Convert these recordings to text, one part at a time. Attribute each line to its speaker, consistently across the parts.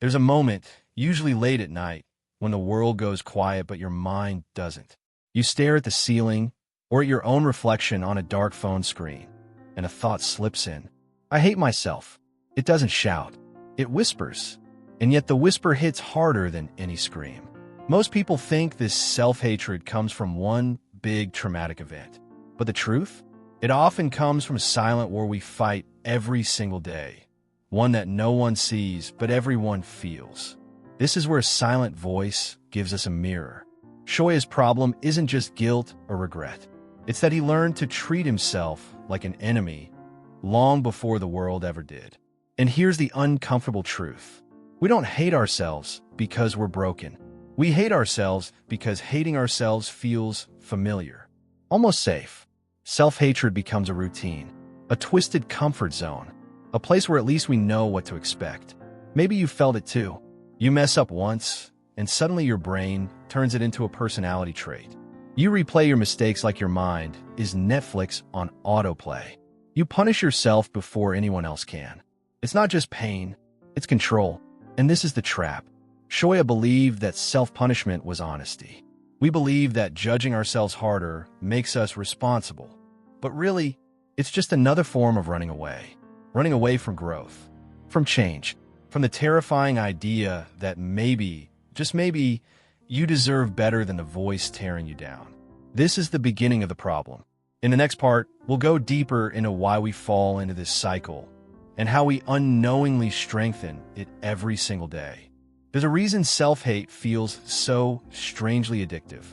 Speaker 1: There's a moment, usually late at night, when the world goes quiet but your mind doesn't. You stare at the ceiling or at your own reflection on a dark phone screen, and a thought slips in. I hate myself. It doesn't shout. It whispers. And yet the whisper hits harder than any scream. Most people think this self-hatred comes from one big traumatic event. But the truth? It often comes from a silent war we fight every single day. One that no one sees, but everyone feels. This is where a silent voice gives us a mirror. Shoya's problem isn't just guilt or regret. It's that he learned to treat himself like an enemy long before the world ever did. And here's the uncomfortable truth. We don't hate ourselves because we're broken. We hate ourselves because hating ourselves feels familiar, almost safe. Self-hatred becomes a routine, a twisted comfort zone, a place where at least we know what to expect. Maybe you felt it too. You mess up once, and suddenly your brain turns it into a personality trait. You replay your mistakes like your mind is Netflix on autoplay. You punish yourself before anyone else can. It's not just pain, it's control. And this is the trap. Shoia believed that self-punishment was honesty. We believe that judging ourselves harder makes us responsible. But really, it's just another form of running away from growth, from change, from the terrifying idea that maybe, just maybe, you deserve better than the voice tearing you down. This is the beginning of the problem. In the next part, we'll go deeper into why we fall into this cycle and how we unknowingly strengthen it every single day. There's a reason self-hate feels so strangely addictive.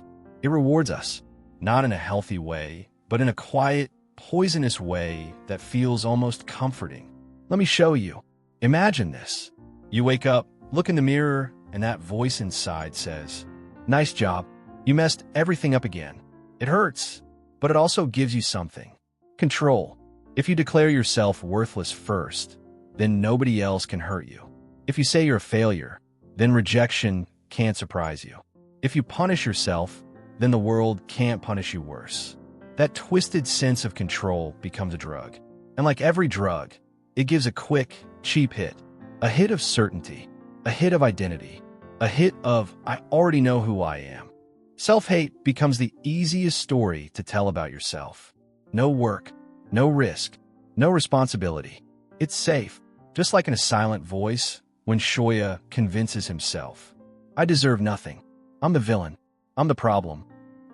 Speaker 1: It rewards us, not in a healthy way, but in a quiet, poisonous way that feels almost comforting. Let me show you. Imagine this. You wake up, look in the mirror, and that voice inside says, "Nice job. You messed everything up again." It hurts, but it also gives you something. Control. If you declare yourself worthless first, then nobody else can hurt you. If you say you're a failure, then rejection can't surprise you. If you punish yourself, then the world can't punish you worse. That twisted sense of control becomes a drug. And like every drug, it gives a quick, cheap hit. A hit of certainty, a hit of identity, a hit of, I already know who I am. Self-hate becomes the easiest story to tell about yourself. No work, no risk, no responsibility. It's safe, just like in a silent voice when Shoia convinces himself. I deserve nothing. I'm the villain. I'm the problem.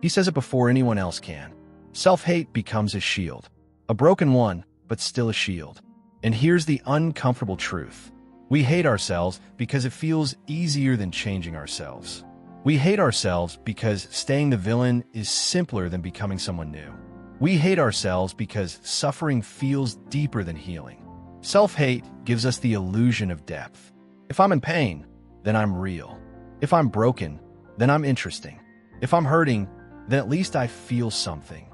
Speaker 1: He says it before anyone else can. Self-hate becomes his shield. A broken one, but still a shield. And here's the uncomfortable truth. We hate ourselves because it feels easier than changing ourselves. We hate ourselves because staying the villain is simpler than becoming someone new. We hate ourselves because suffering feels deeper than healing. Self-hate gives us the illusion of depth. If I'm in pain, then I'm real. If I'm broken, then I'm interesting. If I'm hurting, then at least I feel something.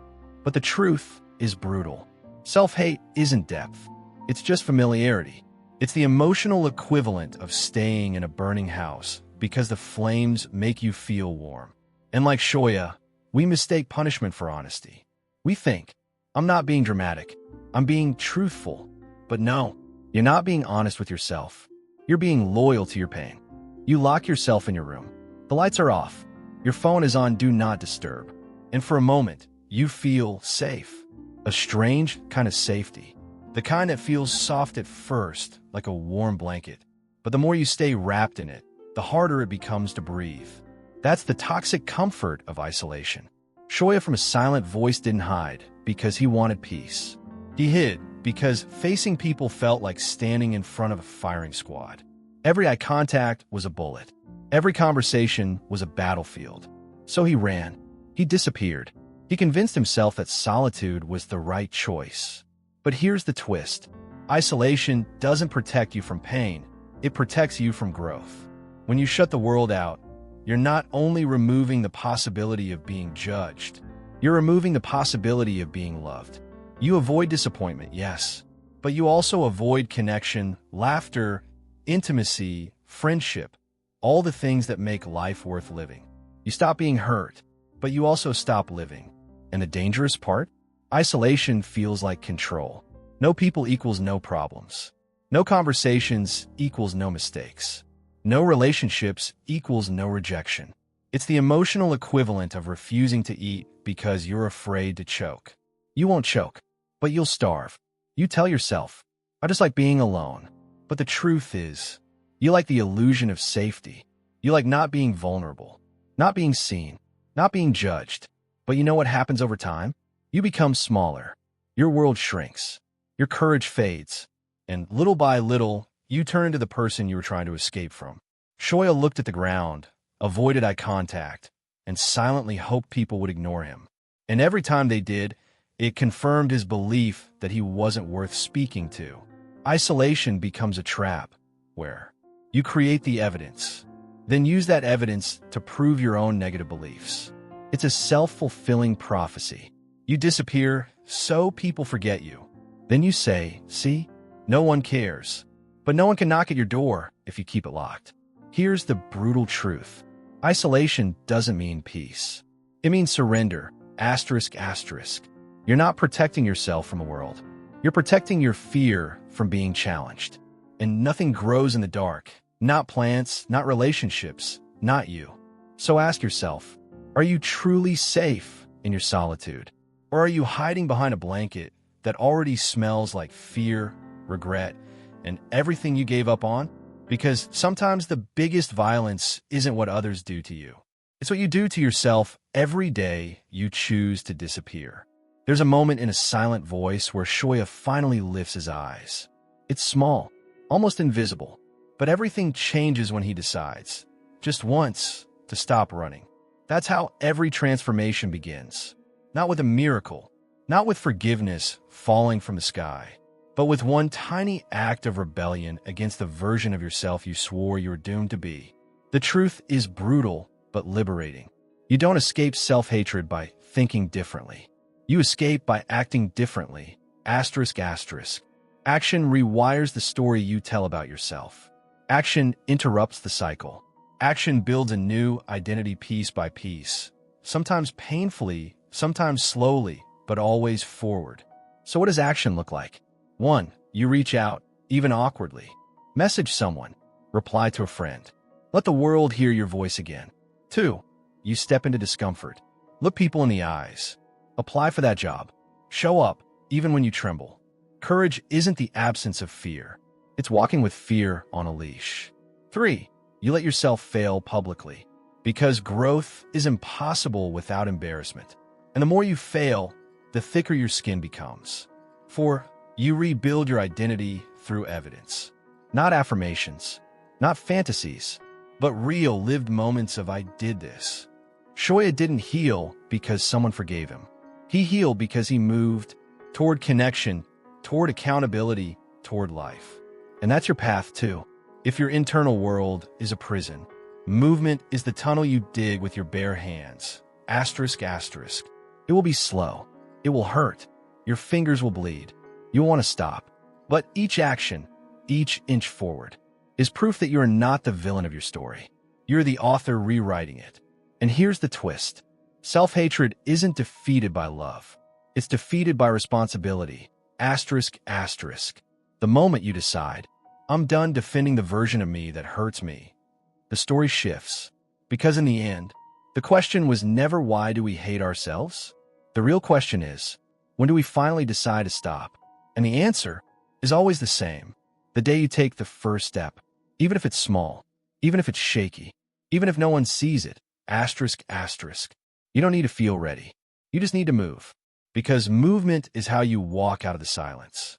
Speaker 1: But the truth is brutal. Self-hate isn't depth. It's just familiarity. It's the emotional equivalent of staying in a burning house because the flames make you feel warm. And like Shoia, we mistake punishment for honesty. We think, I'm not being dramatic. I'm being truthful. But no, you're not being honest with yourself. You're being loyal to your pain. You lock yourself in your room. The lights are off. Your phone is on Do Not Disturb. And for a moment, you feel safe. A strange kind of safety. The kind that feels soft at first, like a warm blanket. But the more you stay wrapped in it, the harder it becomes to breathe. That's the toxic comfort of isolation. Shoia from a silent voice didn't hide because he wanted peace. He hid because facing people felt like standing in front of a firing squad. Every eye contact was a bullet. Every conversation was a battlefield. So he ran. He disappeared. He convinced himself that solitude was the right choice. But here's the twist. Isolation doesn't protect you from pain. It protects you from growth. When you shut the world out, you're not only removing the possibility of being judged, you're removing the possibility of being loved. You avoid disappointment, yes, but you also avoid connection, laughter, intimacy, friendship, all the things that make life worth living. You stop being hurt, but you also stop living. And the dangerous part? Isolation feels like control. No people equals no problems. No conversations equals no mistakes. No relationships equals no rejection. It's the emotional equivalent of refusing to eat because you're afraid to choke. You won't choke, but you'll starve. You tell yourself, I just like being alone. But the truth is, you like the illusion of safety. You like not being vulnerable, not being seen, not being judged. But you know what happens over time? You become smaller. Your world shrinks. Your courage fades. And little by little, you turn into the person you were trying to escape from. Shoia looked at the ground, avoided eye contact, and silently hoped people would ignore him. And every time they did, it confirmed his belief that he wasn't worth speaking to. Isolation becomes a trap, where you create the evidence, then use that evidence to prove your own negative beliefs. It's a self-fulfilling prophecy. You disappear, so people forget you. Then you say, see, no one cares. But no one can knock at your door if you keep it locked. Here's the brutal truth. Isolation doesn't mean peace. It means surrender, asterisk, asterisk. You're not protecting yourself from the world. You're protecting your fear from being challenged. And nothing grows in the dark. Not plants, not relationships, not you. So ask yourself, are you truly safe in your solitude? Or are you hiding behind a blanket that already smells like fear, regret, and everything you gave up on? Because sometimes the biggest violence isn't what others do to you. It's what you do to yourself every day you choose to disappear. There's a moment in a silent voice where Shoia finally lifts his eyes. It's small, almost invisible, but everything changes when he decides, just once, to stop running. That's how every transformation begins. Not with a miracle, not with forgiveness falling from the sky, but with one tiny act of rebellion against the version of yourself you swore you were doomed to be. The truth is brutal, but liberating. You don't escape self-hatred by thinking differently. You escape by acting differently, asterisk, asterisk. Action rewires the story you tell about yourself. Action interrupts the cycle. Action builds a new identity piece by piece, sometimes painfully, sometimes slowly, but always forward. So what does action look like? 1. You reach out, even awkwardly. Message someone. Reply to a friend. Let the world hear your voice again. 2. You step into discomfort. Look people in the eyes. Apply for that job. Show up, even when you tremble. Courage isn't the absence of fear. It's walking with fear on a leash. 3. You let yourself fail publicly. Because growth is impossible without embarrassment. And the more you fail, the thicker your skin becomes. 4. You rebuild your identity through evidence. Not affirmations, not fantasies, but real lived moments of I did this. Shoia didn't heal because someone forgave him. He healed because he moved toward connection, toward accountability, toward life. And that's your path too. If your internal world is a prison, movement is the tunnel you dig with your bare hands. Asterisk, asterisk. It will be slow. It will hurt. Your fingers will bleed. You'll want to stop. But each action, each inch forward, is proof that you're not the villain of your story. You're the author rewriting it. And here's the twist. Self-hatred isn't defeated by love. It's defeated by responsibility. Asterisk, asterisk. The moment you decide, I'm done defending the version of me that hurts me, the story shifts. Because in the end, the question was never why do we hate ourselves? The real question is, when do we finally decide to stop? And the answer is always the same. The day you take the first step, even if it's small, even if it's shaky, even if no one sees it. Asterisk, asterisk. You don't need to feel ready. You just need to move. Because movement is how you walk out of the silence.